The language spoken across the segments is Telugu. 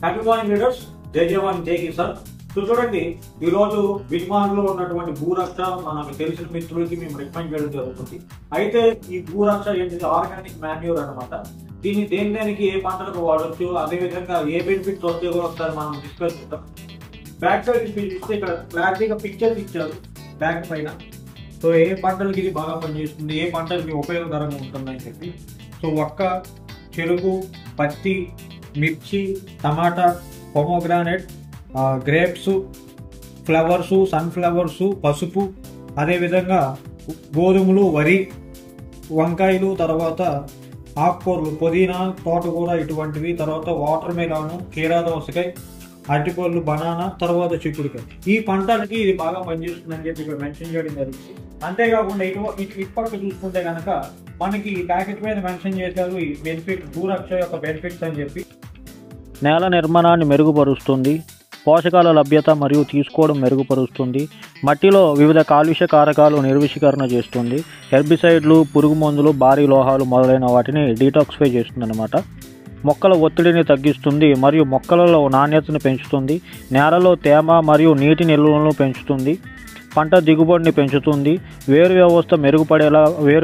హ్యాపీ మార్నింగ్ లీడర్స్, జై జవాన్ జై కిసాన్. సో చూడండి, ఈ రోజు విమాన్ లో ఉన్నటువంటి భూరక్ష మనకు తెలిసిన మిత్రులకి మేము రికమెండ్ చేయడం జరుగుతుంది. అయితే ఈ భూరక్ష ఏంటిది ఆర్గానిక్ మాన్యూర్ అనమాట. దీన్ని దేనికి ఏ పంటలకు వాడచ్చు, అదే విధంగా ఏ బెనిఫిట్స్ వస్తాయో కూడా ఒకసారి మనం డిస్కస్ చేద్దాం. బ్యాక్ సైడ్ చూస్తే ఇక్కడ క్లారిటీగా పిక్చర్స్ ఇచ్చారు బ్యాక్ పైన. సో ఏ పంటలకి ఇది బాగా పనిచేస్తుంది, ఏ పంటలకి ఉపయోగకరంగా ఉంటుందని చెప్పి. సో ఒక్క, చెరుకు, పత్తి, మిర్చి, టమాటా, పొమోగ్రానైట్, గ్రేప్స్, ఫ్లవర్సు, సన్ఫ్లవర్సు, పసుపు, అదేవిధంగా గోధుమలు, వరి, వంకాయలు, తర్వాత ఆకుకూరలు, పుదీనా, తోటకూర ఇటువంటివి, తర్వాత వాటర్ మెలాను, కీరా దోసకాయ, అరటిపళ్ళు, బనానా, తర్వాత చిక్కుడుకాయ. ఈ పంటలకి ఇది బాగా పనిచేస్తుందని చెప్పి ఇక్కడ మెన్షన్ చేయడం జరిగింది. అంతేకాకుండా ఇప్పటికి చూసుకుంటే కనుక మనకి ప్యాకెట్ మీద మెన్షన్ చేశారు ఈ బెనిఫిట్, భూరక్ష యొక్క బెనిఫిట్స్ అని చెప్పి. నేల నిర్మాణాన్ని మెరుగుపరుస్తుంది, పోషకాల లభ్యత మరియు తీసుకోవడం మెరుగుపరుస్తుంది, మట్టిలో వివిధ కాలుష్య కారకాలు నిర్వీషీకరణ చేస్తుంది, హెర్బిసైడ్లు, పురుగు మందులు, భారీ లోహాలు మొదలైన వాటిని డీటాక్సిఫై చేస్తుంది అన్నమాట. మొక్కల ఒత్తిడిని తగ్గిస్తుంది మరియు మొక్కలలో నాణ్యతను పెంచుతుంది, నేలలో తేమ మరియు నీటి నిల్వలను పెంచుతుంది, పంట దిగుబడిని పెంచుతుంది, వేరు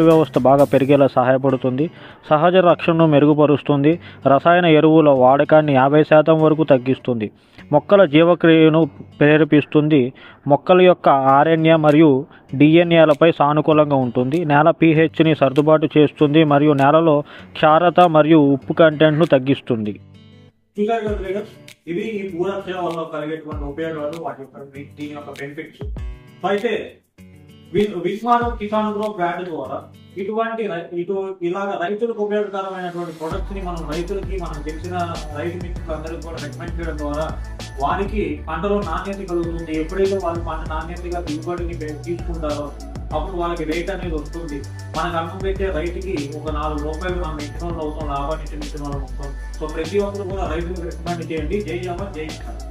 వ్యవస్థ బాగా పెరిగేలా సహాయపడుతుంది, సహజ రక్షణను మెరుగుపరుస్తుంది, రసాయన ఎరువుల వాడకాన్ని 50% వరకు తగ్గిస్తుంది, మొక్కల జీవక్రియను ప్రేరేపిస్తుంది, మొక్కల యొక్క ఆర్ఎన్ఏ మరియు డిఎన్ఏలపై సానుకూలంగా ఉంటుంది, నేల pHని సర్దుబాటు చేస్తుంది మరియు నేలలో క్షారత మరియు ఉప్పు కంటెంట్ను తగ్గిస్తుంది. చూసారు కదా లీడర్స్, ఇవి ఈ భూరక్ష వల్ల కలిగేటువంటి ఉపయోగాలు, వాటి యొక్క దీని యొక్క బెనిఫిట్స్. అయితే విస్మారం కిసాన్ గ్రో బ్రాండ్ ద్వారా ఇలాగ రైతులకు ఉపయోగకరమైనటువంటి ప్రొడక్ట్స్ ని రైతులకి తెలిసిన రైతు మిత్రులందరికీ కూడా రికమెండ్ చేయడం ద్వారా వారికి పంటలో నాణ్యత కలుగుతుంది. ఎప్పుడైతే వాళ్ళు పంట నాణ్యతగా దిగుబడిని తీసుకుంటారో అప్పుడు వాళ్ళకి రేట్ అనేది వస్తుంది. మనకు అన్నం పెట్టే రైతుకి ఒక 4 రూపాయలు మనం ఇచ్చిన వాళ్ళు అవుతాం, లాభాన్ని ఇచ్చిన వాళ్ళు అవుతాం. సో ప్రతి ఒక్కరు కూడా రైతులకు రికమెండ్ చేయండి. జై జవాన్ జై కిసాన్.